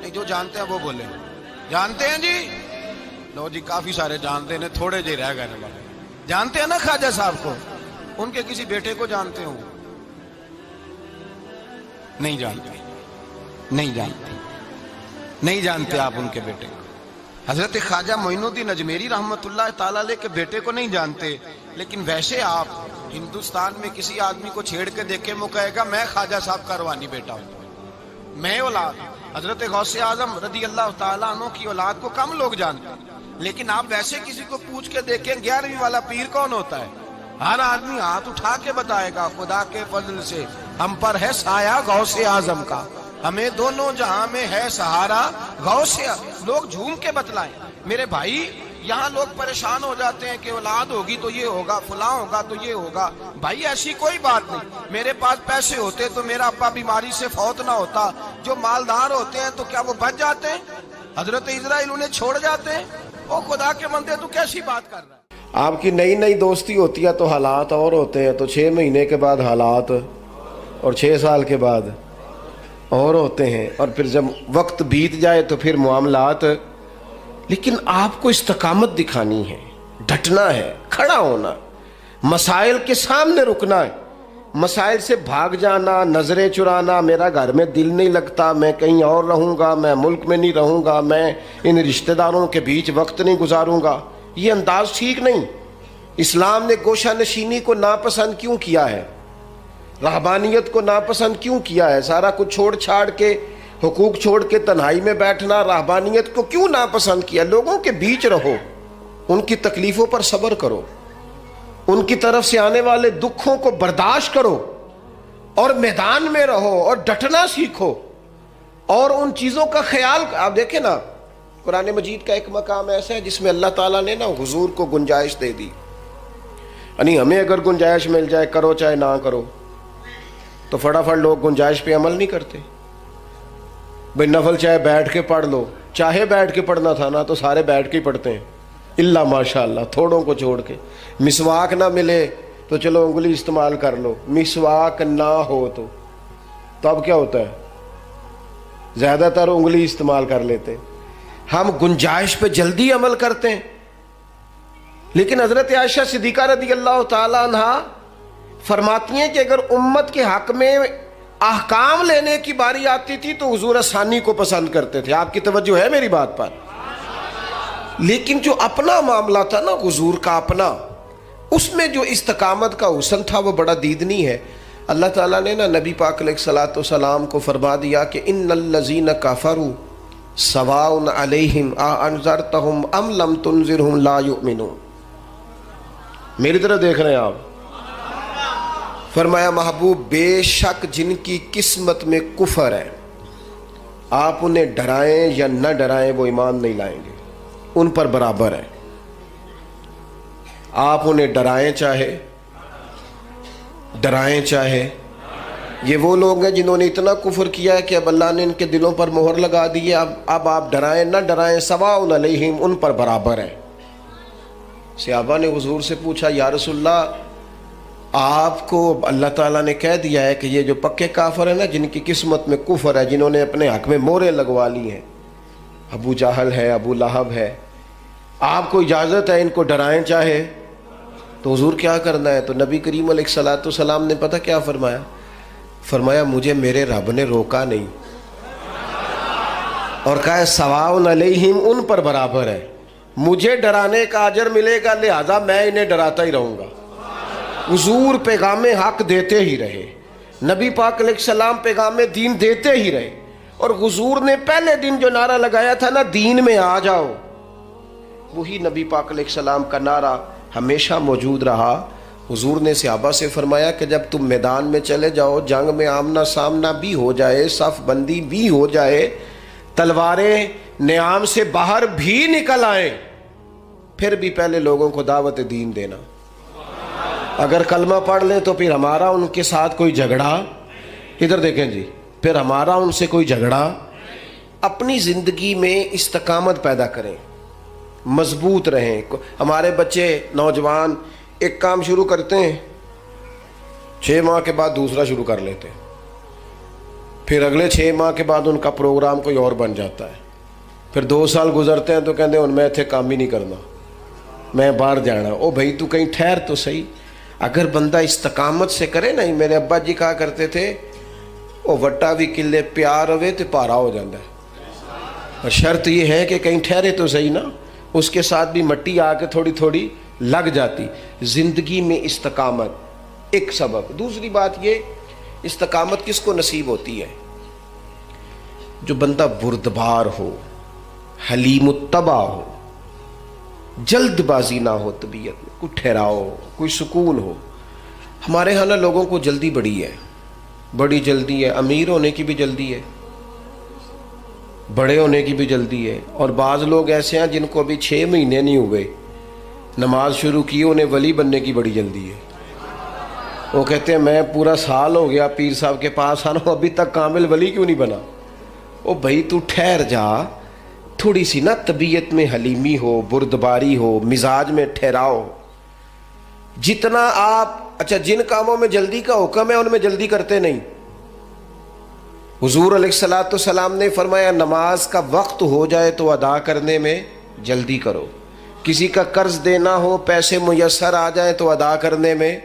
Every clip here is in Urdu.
نہیں، جو جانتے ہیں وہ بولیں۔ جانتے ہیں جی؟ لو جی، کافی سارے جانتے ہیں، تھوڑے جی رہ گئے والے۔ جانتے ہیں نا خواجہ صاحب کو؟ ان کے کسی بیٹے کو جانتے ہوں؟ نہیں جانتے، نہیں جانتے، نہیں جانتے آپ ان کے بیٹے کو۔ حضرت خواجہ معین الدین اجمیری رحمت اللہ تعالی علیہ کے بیٹے کو نہیں جانتے، لیکن ویسے آپ ہندوستان میں کسی آدمی کو چھیڑ کے دیکھیں، وہ کہے گا میں خواجہ صاحب کا روحانی بیٹا ہوں، میں اولاد۔ حضرت غوث اعظم رضی اللہ تعالیٰ عنہ کی اولاد کو کم لوگ جانتے ہیں، لیکن آپ ویسے کسی کو پوچھ کے دیکھیں 11ویں والا پیر کون ہوتا ہے، ہر آدمی ہاتھ اٹھا کے بتائے گا خدا کے فضل سے ہم پر ہے سایہ غوث اعظم کا، ہمیں دونوں جہاں میں ہے سہارا غوث۔ لوگ جھوم کے بتلائیں۔ میرے بھائی، یہاں لوگ پریشان ہو جاتے ہیں کہ اولاد ہوگی تو یہ ہوگا، فلاں ہوگا تو یہ ہوگا۔ بھائی ایسی کوئی بات نہیں۔ میرے پاس پیسے ہوتے تو میرا ابا بیماری سے فوت نہ ہوتا۔ جو مالدار ہوتے ہیں تو کیا وہ بچ جاتے ہیں؟ حضرت اسرائیل انہیں چھوڑ جاتے ہیں؟ او خدا کے بندے، تو کیسی بات کر رہا ہے؟ آپ کی نئی نئی دوستی ہوتی ہے تو حالات اور ہوتے ہیں، تو 6 مہینے کے بعد حالات اور 6 سال کے بعد اور ہوتے ہیں، اور پھر جب وقت بیت جائے تو پھر معاملات۔ لیکن آپ کو استقامت دکھانی ہے، ڈٹنا ہے، کھڑا ہونا، مسائل کے سامنے رکنا ہے۔ مسائل سے بھاگ جانا، نظریں چرانا، میرا گھر میں دل نہیں لگتا، میں کہیں اور رہوں گا، میں ملک میں نہیں رہوں گا، میں ان رشتہ داروں کے بیچ وقت نہیں گزاروں گا، یہ انداز ٹھیک نہیں۔ اسلام نے گوشہ نشینی کو ناپسند کیوں کیا ہے؟ رہبانیت کو ناپسند کیوں کیا ہے؟ سارا کچھ چھوڑ چھاڑ کے، حقوق چھوڑ کے تنہائی میں بیٹھنا، رہبانیت کو کیوں ناپسند کیا؟ لوگوں کے بیچ رہو، ان کی تکلیفوں پر صبر کرو، ان کی طرف سے آنے والے دکھوں کو برداشت کرو، اور میدان میں رہو اور ڈٹنا سیکھو، اور ان چیزوں کا خیال۔ آپ دیکھیں نا، قرآن مجید کا ایک مقام ایسا ہے جس میں اللہ تعالیٰ نے نا حضور کو گنجائش دے دی، یعنی ہمیں اگر گنجائش مل جائے، کرو چاہے نہ کرو، تو فٹافٹ لوگ گنجائش پہ عمل نہیں کرتے۔ بھئی نفل چاہے بیٹھ کے پڑھ لو، چاہے بیٹھ کے پڑھنا تھا نا تو سارے بیٹھ کے ہی پڑھتے ہیں، اللہ ماشاءاللہ تھوڑوں کو چھوڑ کے۔ مسواک نہ ملے تو چلو انگلی استعمال کر لو، مسواک نہ ہو تو اب کیا ہوتا ہے؟ زیادہ تر انگلی استعمال کر لیتے۔ ہم گنجائش پہ جلدی عمل کرتے ہیں، لیکن حضرت عائشہ صدیقہ رضی اللہ تعالیٰ عنہ فرماتی ہیں کہ اگر امت کے حق میں احکام لینے کی باری آتی تھی تو حضور آسانی کو پسند کرتے تھے۔ آپ کی توجہ ہے میری بات پر؟ لیکن جو اپنا معاملہ تھا نا حضور کا اپنا، اس میں جو استقامت کا حسن تھا وہ بڑا دیدنی ہے۔ اللہ تعالیٰ نے نا نبی پاک علیہ الصلوۃ والسلام کو فرما دیا کہ ان الذین کفروا سواء علیہم اانذرتہم ام لم تنذرہم لا یؤمنون۔ میری طرح دیکھ رہے ہیں آپ؟ فرمایا محبوب، بے شک جن کی قسمت میں کفر ہے، آپ انہیں ڈرائیں یا نہ ڈرائیں وہ ایمان نہیں لائیں گے، ان پر برابر ہے۔ آپ انہیں ڈرائیں چاہے، یہ وہ لوگ ہیں جنہوں نے اتنا کفر کیا ہے کہ اب اللہ نے ان کے دلوں پر مہر لگا دی ہے۔ اب آپ ڈرائیں نہ ڈرائیں، سواء علیہم، ان پر برابر ہے۔ صحابہ نے حضور سے پوچھا، یا رسول اللہ، آپ کو اللہ تعالیٰ نے کہہ دیا ہے کہ یہ جو پکے کافر ہیں نا، جن کی قسمت میں کفر ہے، جنہوں نے اپنے حق میں مہریں لگوا لی ہیں، ابو جہل ہے، ابو لہب ہے، آپ کو اجازت ہے ان کو ڈرائیں چاہے؟ تو حضور کیا کرنا ہے؟ تو نبی کریم علیہ الصلوۃ والسلام نے پتہ کیا فرمایا؟ فرمایا مجھے میرے رب نے روکا نہیں، اور کہا ہے سواء علیہم، ان پر برابر ہے، مجھے ڈرانے کا اجر ملے گا، لہذا میں انہیں ڈراتا ہی رہوں گا۔ حضور پیغام حق دیتے ہی رہے، نبی پاک علیہ السلام پیغام دین دیتے ہی رہے، اور حضور نے پہلے دن جو نعرہ لگایا تھا نا، دین میں آ جاؤ، وہی نبی پاک علیہ السلام کا نعرہ ہمیشہ موجود رہا۔ حضور نے صحابہ سے فرمایا کہ جب تم میدان میں چلے جاؤ، جنگ میں آمنا سامنا بھی ہو جائے، صف بندی بھی ہو جائے، تلواریں نیام سے باہر بھی نکل آئیں، پھر بھی پہلے لوگوں کو دعوت دین دینا۔ اگر کلمہ پڑھ لیں تو پھر ہمارا ان کے ساتھ کوئی جھگڑا، ادھر دیکھیں جی، پھر ہمارا ان سے کوئی جھگڑا۔ اپنی زندگی میں استقامت پیدا کریں، مضبوط رہیں۔ ہمارے بچے نوجوان ایک کام شروع کرتے ہیں، 6 ماہ کے بعد دوسرا شروع کر لیتے ہیں، پھر اگلے 6 ماہ کے بعد ان کا پروگرام کوئی اور بن جاتا ہے. پھر 2 سال گزرتے ہیں تو کہتے ہیں میں اتنے کام ہی نہیں کرنا, میں باہر جانا. او بھائی تو کہیں ٹھہر تو صحیح. اگر بندہ استقامت سے کرے نا, میرے ابا جی کہا کرتے تھے او وٹا بھی کلے پیار ہوئے تو پارا ہو جاتا ہے. اور شرط یہ ہے کہ کہیں ٹھہرے تو صحیح نا, اس کے ساتھ بھی مٹی آ کے تھوڑی تھوڑی لگ جاتی. زندگی میں استقامت ایک سبب. دوسری بات یہ, استقامت کس کو نصیب ہوتی ہے؟ جو بندہ بردبار ہو, حلیم الطبع ہو, جلد بازی نہ ہو طبیعت میں, کوئی ٹھہراؤ, کوئی سکون ہو. ہمارے ہاں نا لوگوں کو جلدی بڑی ہے, بڑی جلدی ہے. امیر ہونے کی بھی جلدی ہے, بڑے ہونے کی بھی جلدی ہے. اور بعض لوگ ایسے ہیں جن کو ابھی 6 مہینے نہیں ہوئے نماز شروع کی, انہیں ولی بننے کی بڑی جلدی ہے. وہ کہتے ہیں میں پورا سال ہو گیا پیر صاحب کے پاس آنا, ابھی تک کامل ولی کیوں نہیں بنا؟ او بھائی تو ٹھہر جا, تھوڑی سی نا طبیعت میں حلیمی ہو, بردباری ہو, مزاج میں ٹھہراؤ. جتنا آپ اچھا جن کاموں میں جلدی کا حکم ہے ان میں جلدی کرتے نہیں. حضور علیہ الصلوۃ والسلام نے فرمایا نماز کا وقت ہو جائے تو ادا کرنے میں جلدی کرو. کسی کا قرض دینا ہو, پیسے میسر آ جائیں تو ادا کرنے میں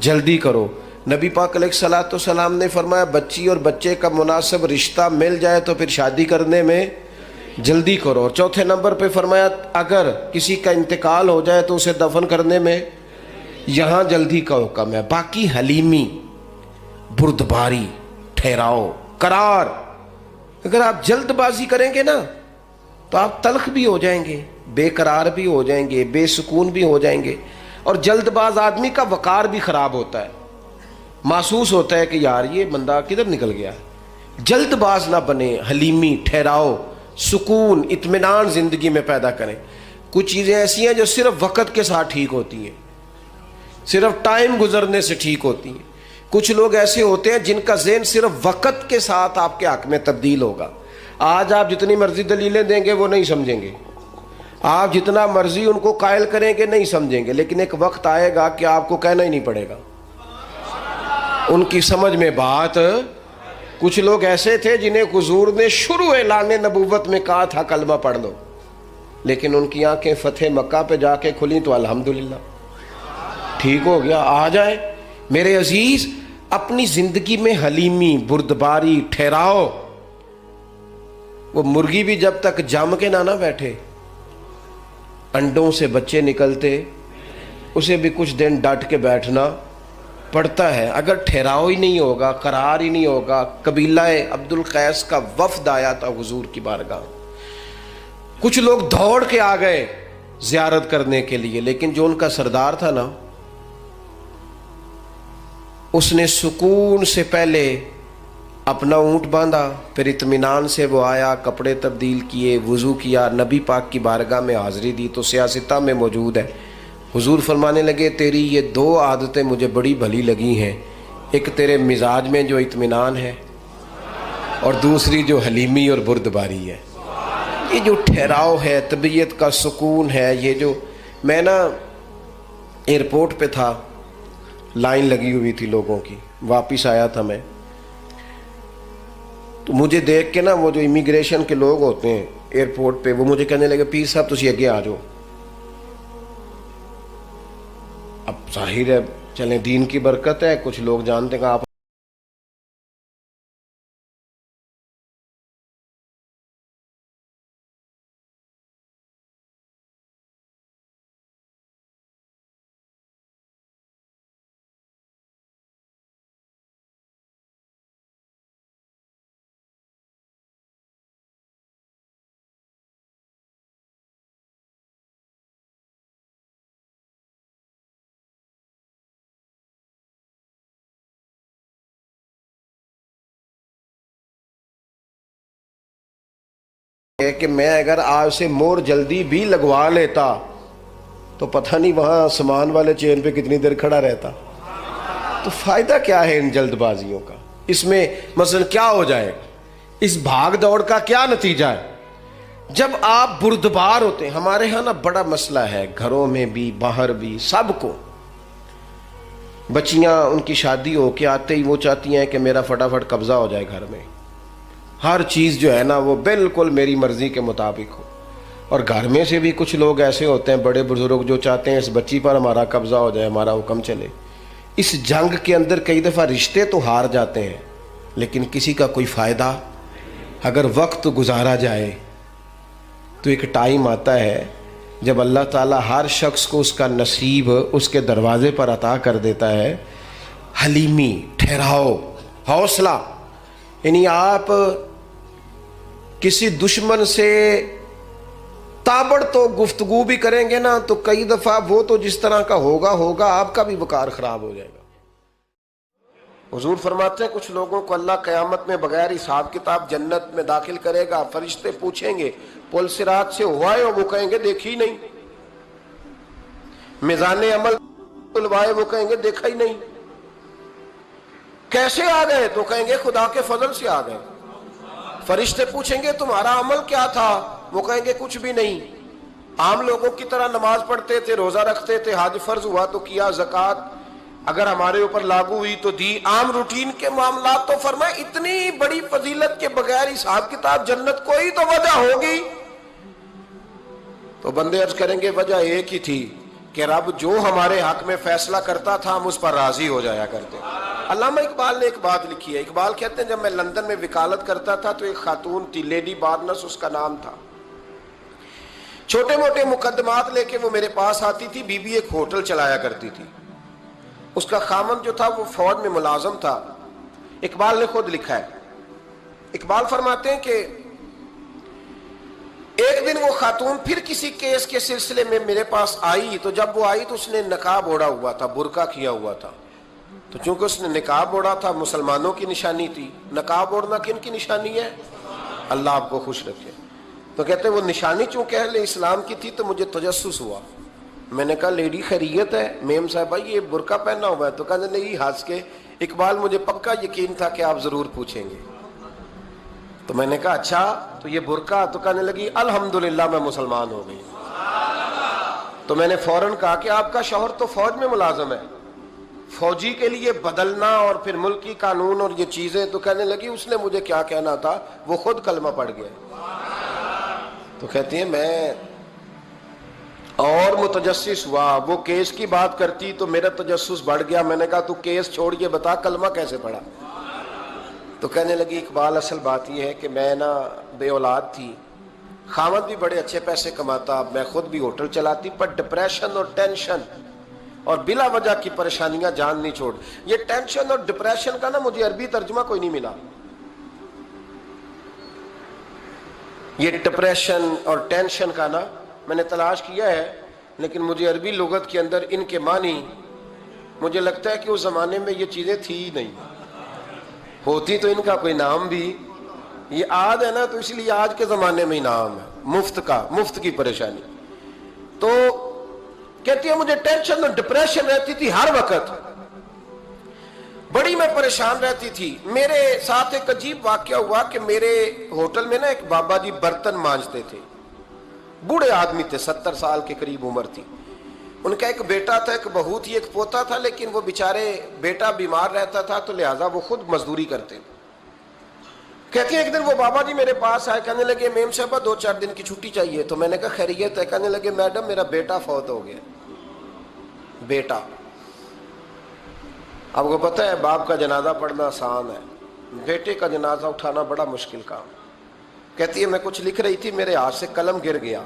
جلدی کرو. نبی پاک علیہ الصلوۃ والسلام نے فرمایا بچی اور بچے کا مناسب رشتہ مل جائے تو پھر شادی کرنے میں جلدی کرو. اور چوتھے نمبر پہ فرمایا اگر کسی کا انتقال ہو جائے تو اسے دفن کرنے میں یہاں جلدی کا حکم ہے. باقی حلیمی, بردباری, ٹھہراؤ, قرار. اگر آپ جلد بازی کریں گے نا تو آپ تلخ بھی ہو جائیں گے, بے قرار بھی ہو جائیں گے, بے سکون بھی ہو جائیں گے. اور جلد باز آدمی کا وقار بھی خراب ہوتا ہے, محسوس ہوتا ہے کہ یار یہ بندہ کدھر نکل گیا. جلد باز نہ بنے, حلیمی, ٹھہراؤ, سکون, اطمینان زندگی میں پیدا کریں. کچھ چیزیں ایسی ہیں جو صرف وقت کے ساتھ ٹھیک ہوتی ہیں, صرف ٹائم گزرنے سے ٹھیک ہوتی ہیں. کچھ لوگ ایسے ہوتے ہیں جن کا ذہن صرف وقت کے ساتھ آپ کے حق میں تبدیل ہوگا. آج آپ جتنی مرضی دلیلیں دیں گے وہ نہیں سمجھیں گے, آپ جتنا مرضی ان کو قائل کریں گے نہیں سمجھیں گے, لیکن ایک وقت آئے گا کہ آپ کو کہنا ہی نہیں پڑے گا, ان کی سمجھ میں بات. کچھ لوگ ایسے تھے جنہیں حضور نے شروع اعلان نبوت میں کہا تھا کلمہ پڑھ لو, لیکن ان کی آنکھیں فتح مکہ پہ جا کے کھلیں تو الحمدللہ ٹھیک ہو گیا. آ جائیں میرے عزیز, اپنی زندگی میں حلیمی, بردباری, ٹھہراؤ. وہ مرغی بھی جب تک جم کے نہ بیٹھے, انڈوں سے بچے نکلتے, اسے بھی کچھ دن ڈٹ کے بیٹھنا پڑتا ہے. اگر ٹھہراؤ ہی نہیں ہوگا, قرار ہی نہیں ہوگا. قبیلہ عبد القیس کا وفد آیا تھا حضور کی بارگاہ, کچھ لوگ دوڑ کے آ گئے زیارت کرنے کے لیے, لیکن جو ان کا سردار تھا نا, اس نے سکون سے پہلے اپنا اونٹ باندھا, پھر اطمینان سے وہ آیا, کپڑے تبدیل کیے, وضو کیا, نبی پاک کی بارگاہ میں حاضری دی. تو سیاستہ میں موجود ہے. حضور فرمانے لگے تیری یہ 2 عادتیں مجھے بڑی بھلی لگی ہیں, ایک تیرے مزاج میں جو اطمینان ہے, اور دوسری جو حلیمی اور بردباری ہے. یہ جو ٹھہراؤ ہے, طبیعت کا سکون ہے. یہ جو میں نا ایئرپورٹ پہ تھا, لائن لگی ہوئی تھی لوگوں کی, واپس آیا تھا میں, تو مجھے دیکھ کے نا وہ جو امیگریشن کے لوگ ہوتے ہیں ایئرپورٹ پہ, وہ مجھے کہنے لگے پیر صاحب تسی اگے آ جاؤ. اب ظاہر ہے چلیں دین کی برکت ہے, کچھ لوگ جانتے ہیں کہ آپ ہے کہ میں اگر آج سے مور جلدی بھی لگوا لیتا تو پتہ نہیں وہاں سامان والے چین پہ کتنی دیر کھڑا رہتا. تو فائدہ کیا ہے ان جلد بازیوں کا؟ اس میں مثلا کیا ہو جائے گا؟ اس بھاگ دوڑ کا کیا نتیجہ ہے؟ جب آپ بردبار ہوتے ہیں, ہمارے ہاں نا بڑا مسئلہ ہے گھروں میں بھی باہر بھی سب کو, بچیاں ان کی شادی ہو کے آتے ہی وہ چاہتی ہیں کہ میرا فٹافٹ قبضہ ہو جائے گھر میں، ہر چیز جو ہے نا وہ بالکل میری مرضی کے مطابق ہو. اور گھر میں سے بھی کچھ لوگ ایسے ہوتے ہیں بڑے بزرگ جو چاہتے ہیں اس بچی پر ہمارا قبضہ ہو جائے، ہمارا حکم چلے. اس جنگ کے اندر کئی دفعہ رشتے تو ہار جاتے ہیں لیکن کسی کا کوئی فائدہ. اگر وقت گزارا جائے تو ایک ٹائم آتا ہے جب اللہ تعالیٰ ہر شخص کو اس کا نصیب اس کے دروازے پر عطا کر دیتا ہے. حلیمی، ٹھہراؤ، حوصلہ. یعنی آپ کسی دشمن سے تابڑ تو گفتگو بھی کریں گے نا تو کئی دفعہ وہ تو جس طرح کا ہوگا آپ کا بھی وقار خراب ہو جائے گا. حضور فرماتے ہیں کچھ لوگوں کو اللہ قیامت میں بغیر حساب کتاب جنت میں داخل کرے گا. فرشتے پوچھیں گے پل صراط سے ہوا ہے؟ وہ کہیں گے دیکھی نہیں. میزان عمل تلوائے؟ وہ کہیں گے دیکھا ہی نہیں. کیسے آ گئے؟ تو کہیں گے خدا کے فضل سے آ گئے. فرشتے پوچھیں گے تمہارا عمل کیا تھا؟ وہ کہیں گے کچھ بھی نہیں. عام لوگوں کی طرح نماز پڑھتے تھے، روزہ رکھتے تھے، حج فرض ہوا تو کیا، زکوٰۃ اگر ہمارے اوپر لاگو ہوئی تو دی، عام روٹین کے معاملات. تو فرمائے اتنی بڑی فضیلت کے بغیر حساب کتاب جنت، کوئی تو وجہ ہوگی. تو بندے عرض کریں گے وجہ ایک ہی تھی کہ رب جو ہمارے حق میں فیصلہ کرتا تھا ہم اس پر راضی ہو جایا کرتے. علامہ اقبال نے ایک بات لکھی ہے. اقبال کہتے ہیں جب میں لندن میں وکالت کرتا تھا تو ایک خاتون تھی، لیڈی بارنس اس کا نام تھا. چھوٹے موٹے مقدمات لے کے وہ میرے پاس آتی تھی. بی بی ایک ہوٹل چلایا کرتی تھی. اس کا خامند جو تھا وہ فوج میں ملازم تھا. اقبال نے خود لکھا ہے. اقبال فرماتے ہیں کہ ایک دن وہ خاتون پھر کسی کیس کے سلسلے میں میرے پاس آئی. تو جب وہ آئی تو اس نے نقاب اوڑھا ہوا تھا، برقع کیا ہوا تھا. تو چونکہ اس نے نقاب اوڑھا تھا مسلمانوں کی نشانی تھی. نقاب اوڑھنا کن کی نشانی ہے؟ اللہ آپ کو خوش رکھے. تو کہتے وہ نشانی چونکہ اہل اسلام کی تھی تو مجھے تجسس ہوا. میں نے کہا لیڈی خیریت ہے؟ میم صاحبہ یہ برقع پہنا ہوا ہے. تو کہنے لگی ہنس کے اقبال مجھے پکا یقین تھا کہ آپ ضرور پوچھیں گے. تو میں نے کہا اچھا تو یہ برقع؟ تو کہنے لگی الحمدللہ میں مسلمان ہو گئی. تو میں نے فوراً کہا کہ آپ کا شوہر تو فوج میں ملازم ہے، فوجی کے لیے بدلنا اور پھر ملکی قانون اور یہ چیزیں. تو کہنے لگی اس نے مجھے کیا کہنا تھا، وہ خود کلمہ پڑھ گیا. تو کہتی ہیں میں اور متجسس ہوا. وہ کیس کی بات کرتی تو میرا تجسس بڑھ گیا. میں نے کہا تو کیس چھوڑ کے بتا کلمہ کیسے پڑھا. تو کہنے لگی اقبال اصل بات یہ ہے کہ میں نا بے اولاد تھی، خامد بھی بڑے اچھے پیسے کماتا، میں خود بھی ہوٹل چلاتی، پر ڈپریشن اور ٹینشن اور بلا وجہ کی پریشانیاں جان نہیں چھوڑ. یہ ٹینشن اور ڈپریشن کا نا مجھے عربی ترجمہ کوئی نہیں ملا. یہ ڈپریشن اور ٹینشن کا نا میں نے تلاش کیا ہے لیکن مجھے عربی لغت کے اندر ان کے معنی مجھے لگتا ہے کہ اس زمانے میں یہ چیزیں تھی ہی نہیں. ہوتی تو ان کا کوئی نام بھی، یہ آج ہے نا تو اس لیے آج کے زمانے میں ہی نام ہے مفت کا، مفت کی پریشانی. تو کہتی ہے مجھے ٹینشن اور ڈپریشن رہتی تھی ہر وقت، بڑی میں پریشان رہتی تھی. میرے ساتھ ایک عجیب واقعہ ہوا کہ میرے ہوٹل میں نا ایک بابا جی برتن مانجتے تھے، بوڑھے آدمی تھے، 70 سال کے قریب عمر تھی. ان کا ایک بیٹا تھا، ایک بہو تھی، ایک پوتا تھا، لیکن وہ بیچارے بیٹا بیمار رہتا تھا تو لہٰذا وہ خود مزدوری کرتے. کہتے ہیں ایک دن وہ بابا جی میرے پاس آئے، کہنے لگے میم صاحبہ 2-4 دن کی چھٹی چاہیے. تو میں نے کہا خیریت ہے؟ کہنے لگے میڈم میرا بیٹا فوت ہو گیا. بیٹا، آپ کو پتہ ہے باپ کا جنازہ پڑھنا آسان ہے، بیٹے کا جنازہ اٹھانا بڑا مشکل کام. کہتی ہے میں کچھ لکھ رہی تھی، میرے ہاتھ سے قلم گر گیا.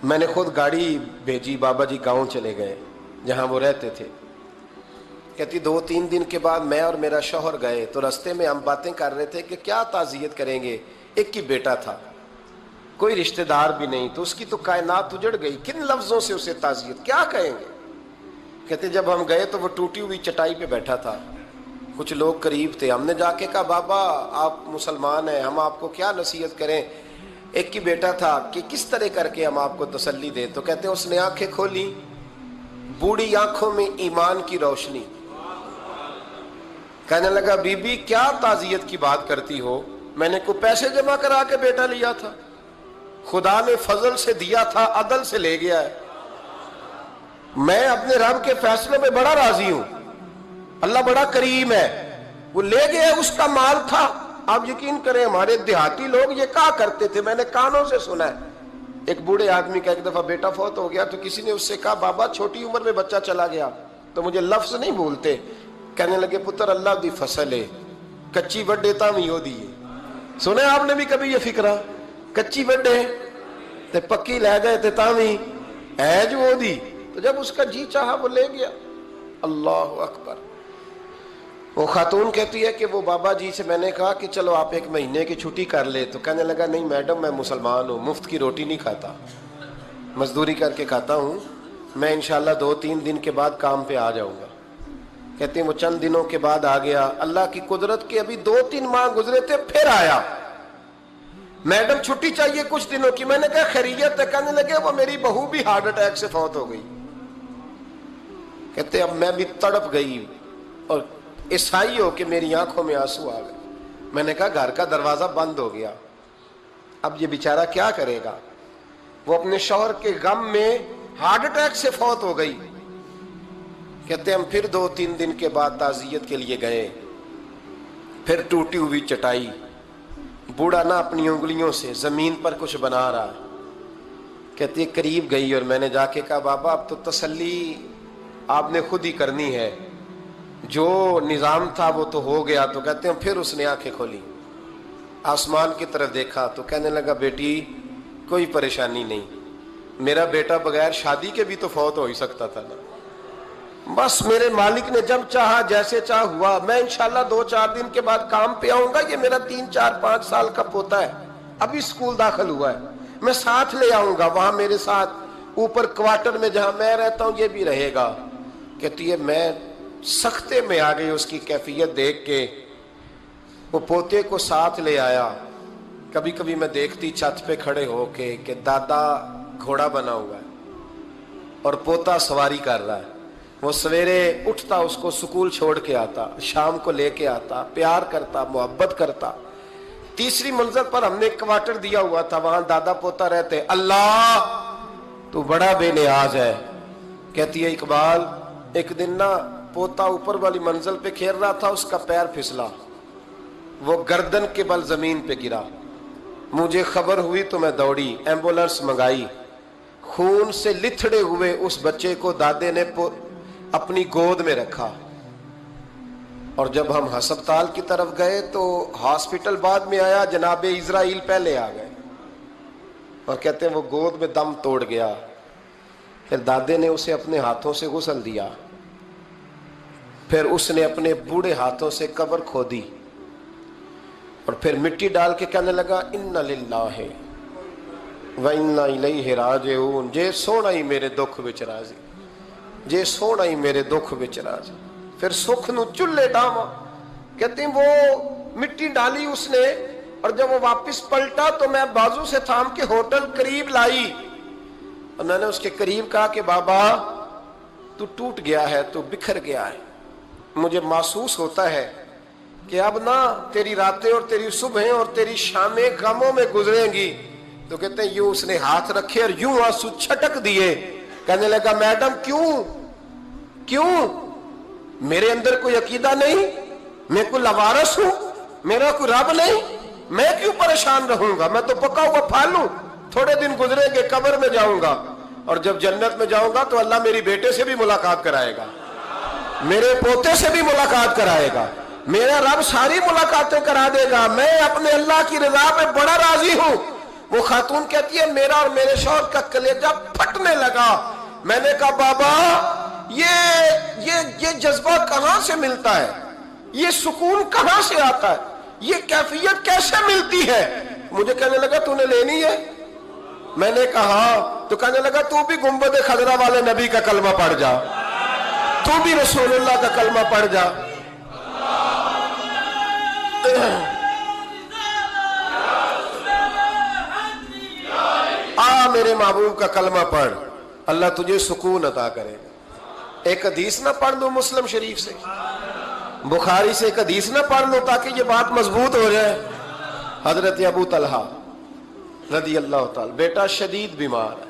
میں نے خود گاڑی بھیجی، بابا جی گاؤں چلے گئے جہاں وہ رہتے تھے. کہتی 2-3 دن کے بعد میں اور میرا شوہر گئے تو رستے میں ہم باتیں کر رہے تھے کہ کیا تعزیت کریں گے. ایک ہی بیٹا تھا، کوئی رشتہ دار بھی نہیں، تو اس کی تو کائنات اجڑ گئی. کن لفظوں سے اسے تعزیت کیا کہیں گے. کہتے جب ہم گئے تو وہ ٹوٹی ہوئی چٹائی پہ بیٹھا تھا، کچھ لوگ قریب تھے. ہم نے جا کے کہا بابا آپ مسلمان ہیں، ہم آپ کو کیا نصیحت کریں، ایک ہی بیٹا تھا، کہ کس طرح کر کے ہم آپ کو تسلی دیں. تو کہتے اس نے آنکھیں کھولی، بوڑھی آنکھوں میں ایمان کی روشنی. کہنے لگا بی بی کیا تعزیت کی بات کرتی ہو، میں نے کوئی پیسے جمع کرا کے بیٹا لیا تھا، خدا نے فضل سے دیا تھا، عدل سے لے گیا ہے. میں اپنے رب کے فیصلے پہ بڑا راضی ہوں، اللہ بڑا کریم ہے، وہ لے گیا، اس کا مال تھا۔ آپ یقین کریں ہمارے دیہاتی لوگ یہ کہا کرتے تھے، میں نے کانوں سے سنا ہے، ایک بوڑھے آدمی کا ایک دفعہ بیٹا فوت ہو گیا تو کسی نے اس سے کہا بابا چھوٹی عمر میں بچہ چلا گیا، تو مجھے لفظ نہیں بھولتے، کہنے لگے پتر اللہ دی فصل ہے، کچی وڈے تاویں ہو دی ہے۔ سنے آپ نے بھی کبھی یہ فکرہ، کچی وڈے تے پکی لے گئے تے تاویں ہے جو ہو دی، تو جب اس کا جی چاہا وہ لے گیا۔ اللہ اکبر۔ وہ خاتون کہتی ہے کہ وہ بابا جی سے میں نے کہا کہ چلو آپ ایک مہینے کی چھٹی کر لے، تو کہنے لگا نہیں میڈم میں مسلمان ہوں، مفت کی روٹی نہیں کھاتا، مزدوری کر کے کھاتا ہوں، میں انشاءاللہ 2-3 دن کے بعد کام پہ آ جاؤں گا۔ کہتے ہیں وہ چند دنوں کے بعد آ گیا، اللہ کی قدرت کے ابھی 2-3 ماہ گزرے تھے، پھر آیا، میڈم چھٹی چاہیے کچھ دنوں کی۔ میں نے کہا خیریت ہے؟ کہنے لگے وہ میری بہو بھی ہارٹ اٹیک سے فوت ہو گئی۔ کہتے اب میں بھی تڑپ گئی اور عیسائی ہو کہ میری آنکھوں میں آنسو آ گئے۔ میں نے کہا گھر کا دروازہ بند ہو گیا، اب یہ بیچارہ کیا کرے گا؟ وہ اپنے شوہر کے غم میں ہارٹ اٹیک سے فوت ہو گئی۔ کہتے ہم پھر 2-3 دن کے بعد تعزیت کے لیے گئے، پھر ٹوٹی ہوئی چٹائی، بوڑھا نہ اپنی انگلیوں سے زمین پر کچھ بنا رہا ہے۔ کہتی ہے قریب گئی اور میں نے جا کے کہا بابا اب تو تسلی آپ نے خود ہی کرنی ہے، جو نظام تھا وہ تو ہو گیا۔ تو کہتے ہیں پھر اس نے آنکھیں کھولی، آسمان کی طرف دیکھا تو کہنے لگا بیٹی کوئی پریشانی نہیں، میرا بیٹا بغیر شادی کے بھی تو فوت ہو ہی سکتا تھا نا، بس میرے مالک نے جب چاہا جیسے چاہ ہوا، میں انشاءاللہ 2-4 دن کے بعد کام پہ آؤں گا، یہ میرا 3-4-5 سال کا پوتا ہے، ابھی اسکول داخل ہوا ہے، میں ساتھ لے آؤں گا، وہاں میرے ساتھ اوپر کوارٹر میں جہاں میں رہتا ہوں یہ بھی رہے گا۔ کہتی ہے میں سختے میں آ گئی اس کی کیفیت دیکھ کے، وہ پوتے کو ساتھ لے آیا۔ کبھی کبھی میں دیکھتی چھت پہ کھڑے ہو کے کہ دادا گھوڑا بنا ہوا ہے اور پوتا سواری کر رہا ہے، وہ سویرے اٹھتا اس کو سکول چھوڑ کے آتا، شام کو لے کے آتا، پیار کرتا، محبت کرتا۔ تیسری منزل پر ہم نے ایک کوارٹر دیا ہوا تھا، وہاں دادا پوتا رہتے۔ اللہ تو بڑا بے نیاز ہے۔ کہتی ہے اقبال ایک دن نا پوتا اوپر والی منزل پہ کھیل رہا تھا، اس کا پیر پھسلا، وہ گردن کے بل زمین پہ گرا، مجھے خبر ہوئی تو میں دوڑی، ایمبولنس منگائی، خون سے لتھڑے ہوئے اس بچے کو دادے نے اپنی گود میں رکھا، اور جب ہم ہسپتال کی طرف گئے تو ہاسپٹل بعد میں آیا، جناب اسرائیل پہلے آ گئے، اور کہتے ہیں وہ گود میں دم توڑ گیا۔ پھر دادے نے اسے اپنے ہاتھوں سے غسل دیا، پھر اس نے اپنے بوڑھے ہاتھوں سے قبر کھودی، اور پھر مٹی ڈال کے کہنے لگا اِنَّ لِلَّهِ وَإِنَّ إِلَيْهِ رَاجِعُونَ، جے سونا ہی میرے دکھ وچ راضی، جے سونا ہی میرے دکھ وچ راضی۔ پھر سکھ نو چلے ڈاواں، کہتے ہیں وہ مٹی ڈالی اس نے، اور جب وہ واپس پلٹا تو میں بازو سے تھام کے ہوٹل قریب لائی، اور میں نے اس کے قریب کہا کہ بابا تو ٹوٹ گیا ہے، تو بکھر گیا ہے، مجھے محسوس ہوتا ہے کہ اب نہ تیری راتیں اور تیری صبحیں اور تیری شامیں غموں میں گزریں گی۔ تو کہتے ہیں یوں اس نے ہاتھ رکھے اور یوں آنسو چھٹک دیے، کہنے لگا میڈم کیوں میرے اندر کوئی عقیدہ نہیں، میں کوئی لوارث ہوں، میرا کوئی رب نہیں، میں کیوں پریشان رہوں گا، میں تو پکا ہوا پھل ہوں، تھوڑے دن گزریں گے قبر میں جاؤں گا، اور جب جنت میں جاؤں گا تو اللہ میری بیٹے سے بھی ملاقات کرائے گا، میرے پوتے سے بھی ملاقات کرائے گا، میرا رب ساری ملاقاتیں کرا دے گا، میں اپنے اللہ کی رضا پہ بڑا راضی ہوں۔ وہ خاتون کہتی ہے میرا اور میرے شوہر کا کلیجہ پھٹنے لگا۔ میں نے کہا بابا یہ جذبہ کہاں سے ملتا ہے، یہ سکون کہاں سے آتا ہے، یہ کیفیت کیسے ملتی ہے؟ مجھے کہنے لگا تو نے لینی ہے؟ میں نے کہا، تو کہنے لگا تو بھی گنبد خضرا والے نبی کا کلمہ پڑھ جا، تو بھی رسول اللہ کا کلمہ پڑھ جا۔ میرے محبوب کا کلمہ پڑھ، اللہ تجھے سکون عطا کرے گا۔ ایک حدیث نہ پڑھ لوں مسلم شریف سے، بخاری سے ایک حدیث نہ پڑھ لوں تاکہ یہ بات مضبوط ہو جائے۔ حضرت ابو طلحہ رضی اللہ تعالی، بیٹا شدید بیمار ہے،